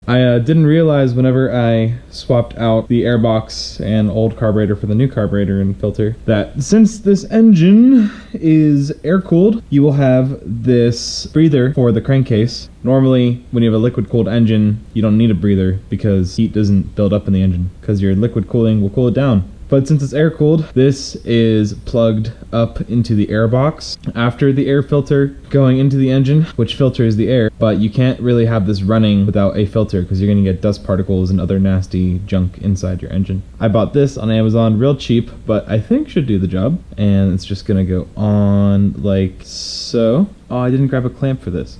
I didn't realize whenever I swapped out the airbox and old carburetor for the new carburetor and filter that since this engine is air-cooled, you will have this breather for the crankcase. Normally, when you have a liquid-cooled engine, you don't need a breather because heat doesn't build up in the engine because your liquid cooling will cool it down. But since it's air-cooled, this is plugged up into the air box after the air filter going into the engine, which filters the air. But you can't really have this running without a filter because you're going to get dust particles and other nasty junk inside your engine. I bought this on Amazon real cheap, but I think should do the job. And it's just going to go on like so. Oh, I didn't grab a clamp for this.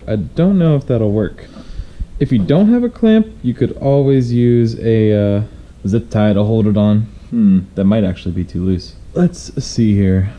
I don't know if that'll work. If you don't have a clamp, you could always use a zip tie to hold it on. That might actually be too loose. Let's see here.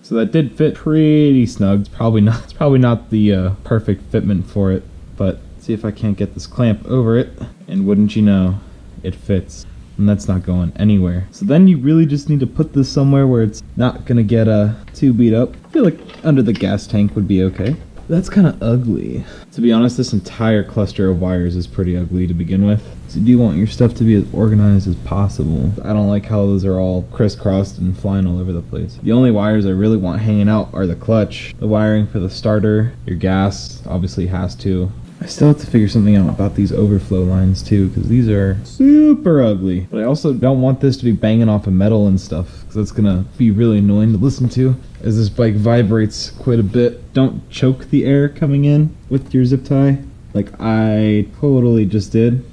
So that did fit pretty snug. It's probably not the perfect fitment for it, but see if I can't get this clamp over it. And wouldn't you know, it fits. And that's not going anywhere. So then you really just need to put this somewhere where it's not gonna get too beat up. I feel like under the gas tank would be okay. That's kind of ugly. To be honest, this entire cluster of wires is pretty ugly to begin with. So you do want your stuff to be as organized as possible. I don't like how those are all crisscrossed and flying all over the place. The only wires I really want hanging out are the clutch, the wiring for the starter, your gas obviously has to. I still have to figure something out about these overflow lines too, because these are super ugly. But I also don't want this to be banging off of metal and stuff, because that's gonna be really annoying to listen to as this bike vibrates quite a bit. Don't choke the air coming in with your zip tie, like I totally just did.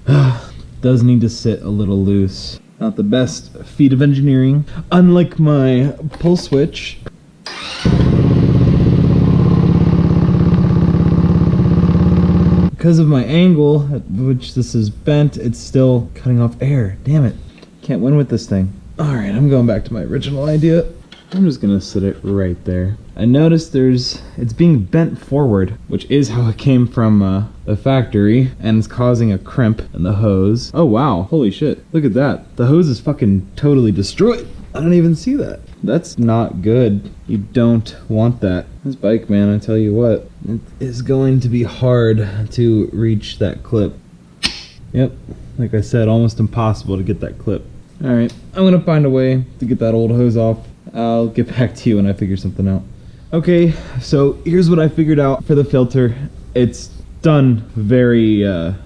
Does need to sit a little loose. Not the best feat of engineering. Unlike my pull switch, because of my angle at which this is bent, it's still cutting off air. Damn it. Can't win with this thing. Alright, I'm going back to my original idea. I'm just gonna sit it right there. I noticed it's being bent forward, which is how it came from the factory, and it's causing a crimp in the hose. Oh wow, holy shit. Look at that. The hose is fucking totally destroyed. I don't even see that. That's not good. You don't want that. This bike, man, I tell you what, it is going to be hard to reach that clip. Yep, like I said, almost impossible to get that clip. Alright, I'm gonna find a way to get that old hose off. I'll get back to you when I figure something out. Okay, so here's what I figured out for the filter. It's done very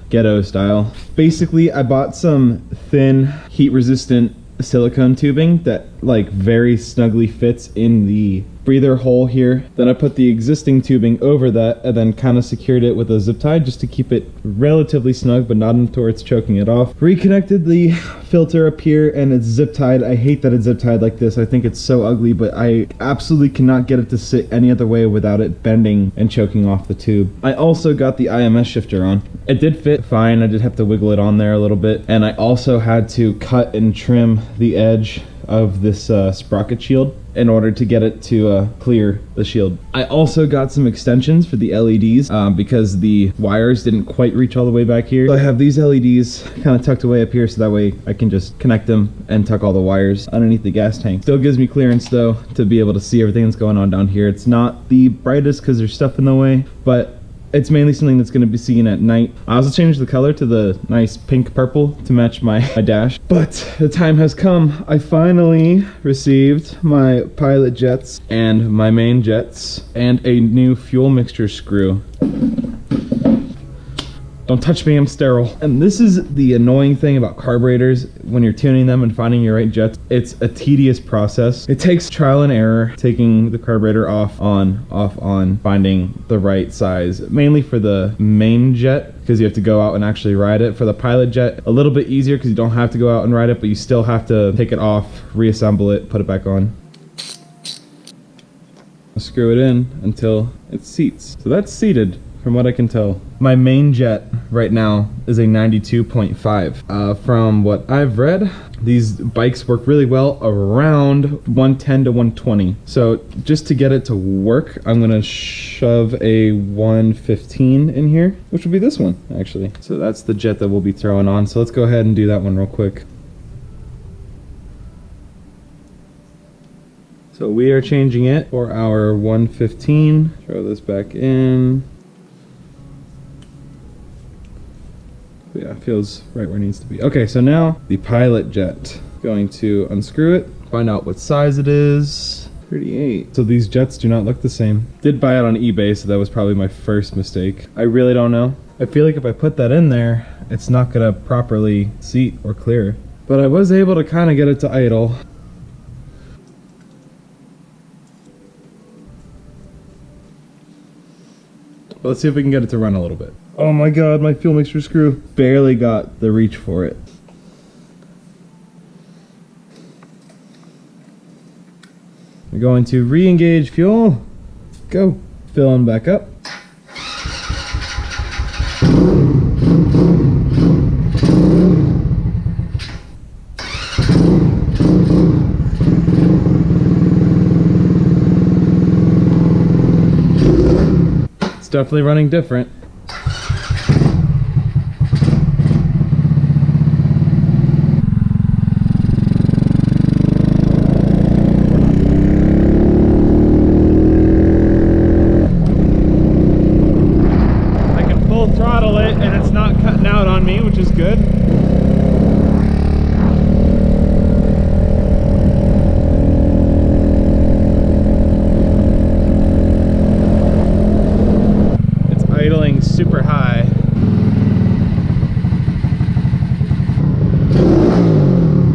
ghetto style. Basically, I bought some thin, heat-resistant silicone tubing that like very snugly fits in the breather hole here. Then I put the existing tubing over that and then kind of secured it with a zip tie just to keep it relatively snug but not until it's choking it off. Reconnected the filter up here and it's zip tied. I hate that it's zip tied like this. I think it's so ugly, but I absolutely cannot get it to sit any other way without it bending and choking off the tube. I also got the Ims Shifter on. It did fit fine. I did have to wiggle it on there a little bit, and I also had to cut and trim the edge of this sprocket shield in order to get it to clear the shield. I also got some extensions for the LEDs because the wires didn't quite reach all the way back here. So I have these LEDs kind of tucked away up here so that way I can just connect them and tuck all the wires underneath the gas tank. Still gives me clearance though to be able to see everything that's going on down here. It's not the brightest because there's stuff in the way, but it's mainly something that's going to be seen at night. I also changed the color to the nice pink purple to match my dash. But the time has come. I finally received my pilot jets and my main jets and a new fuel mixture screw. Don't touch me, I'm sterile. And this is the annoying thing about carburetors when you're tuning them and finding your right jets. It's a tedious process. It takes trial and error, taking the carburetor off on, finding the right size. Mainly for the main jet, because you have to go out and actually ride it. For the pilot jet, a little bit easier because you don't have to go out and ride it, but you still have to take it off, reassemble it, put it back on. Screw it in until it seats. So that's seated. From what I can tell. My main jet right now is a 92.5. From what I've read, these bikes work really well around 110 to 120. So just to get it to work, I'm gonna shove a 115 in here, which will be this one, actually. So that's the jet that we'll be throwing on. So let's go ahead and do that one real quick. So we are changing it for our 115. Throw this back in. Yeah, feels right where it needs to be. Okay, so now the pilot jet. Going to unscrew it, find out what size it is. 38. So these jets do not look the same. Did buy it on eBay, so that was probably my first mistake. I really don't know. I feel like if I put that in there, it's not gonna properly seat or clear. But I was able to kind of get it to idle. Well, let's see if we can get it to run a little bit. Oh my god, my fuel mixture screw barely got the reach for it. We're going to re-engage fuel. Go. Filling back up. It's definitely running different. Throttle it and it's not cutting out on me, which is good. It's idling super high.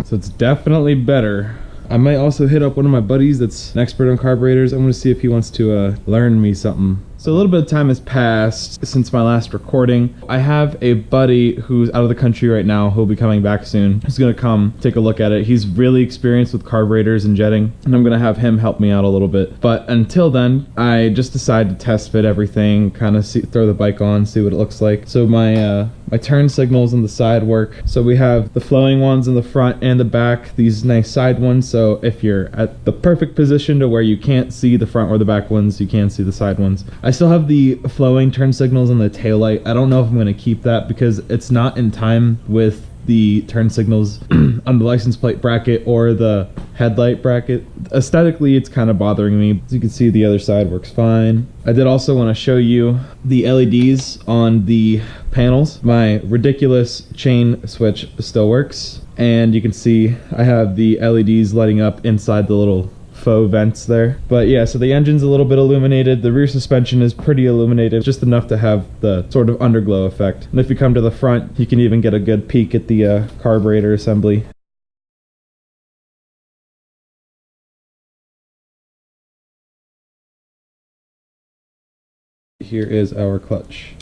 So it's definitely better. I might also hit up one of my buddies that's an expert on carburetors. I'm gonna see if he wants to learn me something. So a little bit of time has passed since my last recording. I have a buddy who's out of the country right now who'll be coming back soon. He's gonna come take a look at it. He's really experienced with carburetors and jetting, and I'm gonna have him help me out a little bit. But until then, I just decided to test fit everything, kind of throw the bike on, see what it looks like. So my turn signals on the side work. So we have the flowing ones in the front and the back, these nice side ones. So if you're at the perfect position to where you can't see the front or the back ones, you can see the side ones. I still have the flowing turn signals on the taillight. I don't know if I'm going to keep that because it's not in time with the turn signals on the license plate bracket or the headlight bracket. Aesthetically, it's kind of bothering me. As you can see, the other side works fine. I did also want to show you the LEDs on the panels. My ridiculous chain switch still works, and you can see I have the LEDs lighting up inside the little faux vents there. But yeah, so the engine's a little bit illuminated. The rear suspension is pretty illuminated, just enough to have the sort of underglow effect. And if you come to the front, you can even get a good peek at the carburetor assembly. Here is our clutch.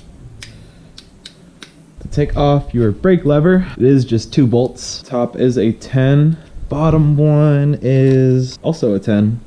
To take off your brake lever, it is just 2 bolts. Top is a 10. Bottom one is also a 10.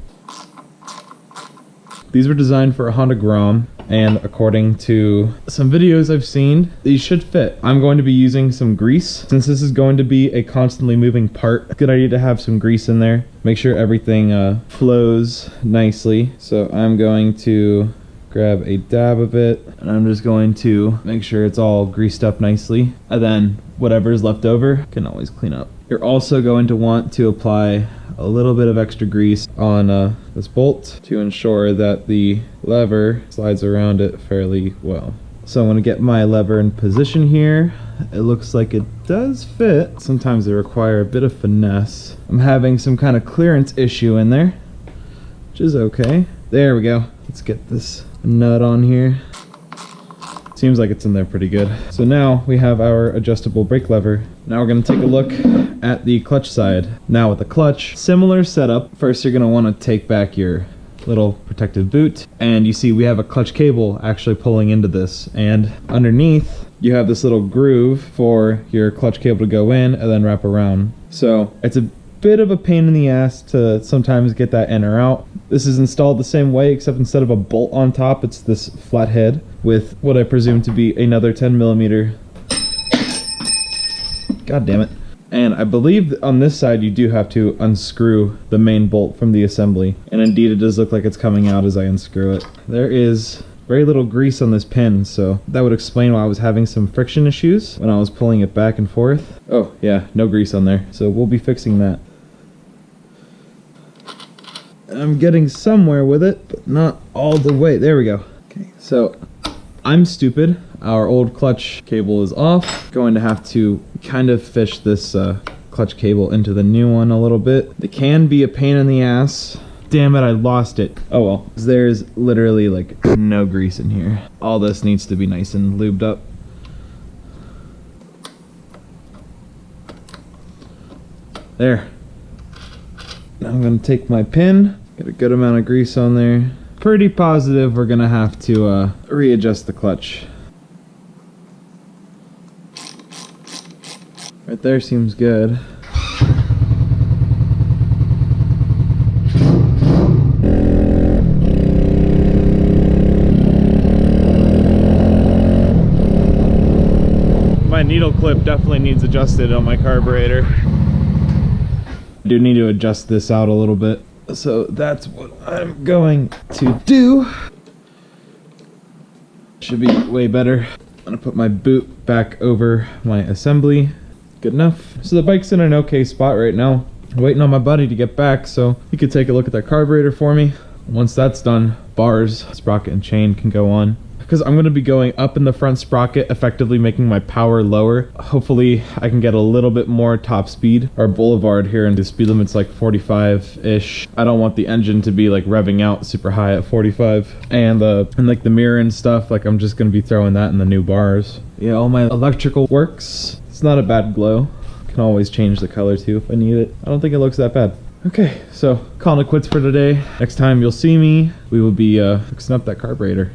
These were designed for a Honda Grom, and according to some videos I've seen, these should fit. I'm going to be using some grease. Since this is going to be a constantly moving part, good idea to have some grease in there. Make sure everything flows nicely. So I'm going to grab a dab of it, and I'm just going to make sure it's all greased up nicely. And then whatever's left over can always clean up. You're also going to want to apply a little bit of extra grease on this bolt to ensure that the lever slides around it fairly well. So I'm going to get my lever in position here. It looks like it does fit. Sometimes they require a bit of finesse. I'm having some kind of clearance issue in there, which is okay. There we go. Let's get this nut on here. Seems like it's in there pretty good. So now we have our adjustable brake lever. Now we're going to take a look at the clutch side. Now with the clutch, similar setup. First you're going to want to take back your little protective boot, and you see we have a clutch cable actually pulling into this, and underneath you have this little groove for your clutch cable to go in and then wrap around. So it's a bit of a pain in the ass to sometimes get that in or out. This is installed the same way, except instead of a bolt on top, it's this flat head with what I presume to be another 10mm. God damn it. And I believe on this side you do have to unscrew the main bolt from the assembly. And indeed it does look like it's coming out as I unscrew it. There is very little grease on this pin, so that would explain why I was having some friction issues when I was pulling it back and forth. Oh yeah, no grease on there, so we'll be fixing that. I'm getting somewhere with it, but not all the way. There we go. Okay, so I'm stupid. Our old clutch cable is off. Going to have to kind of fish this clutch cable into the new one a little bit. It can be a pain in the ass. Damn it, I lost it. Oh well. There's literally like no grease in here. All this needs to be nice and lubed up. There. Now I'm gonna take my pin, get a good amount of grease on there. Pretty positive we're gonna have to readjust the clutch. Right there seems good. My needle clip definitely needs adjusted on my carburetor. I do need to adjust this out a little bit. So that's what I'm going to do. Should be way better. I'm gonna put my boot back over my assembly. Good enough. So the bike's in an okay spot right now. I'm waiting on my buddy to get back so he could take a look at that carburetor for me. Once that's done, bars, sprocket, and chain can go on. Because I'm going to be going up in the front sprocket, effectively making my power lower. Hopefully I can get a little bit more top speed. Our boulevard here and the speed limit's like 45-ish. I don't want the engine to be like revving out super high at 45. And like the mirror and stuff, like I'm just going to be throwing that in the new bars. Yeah, all my electrical works. It's not a bad glow. Can always change the color too if I need it. I don't think it looks that bad. Okay, so calling it quits for today. Next time you'll see me, we will be fixing up that carburetor.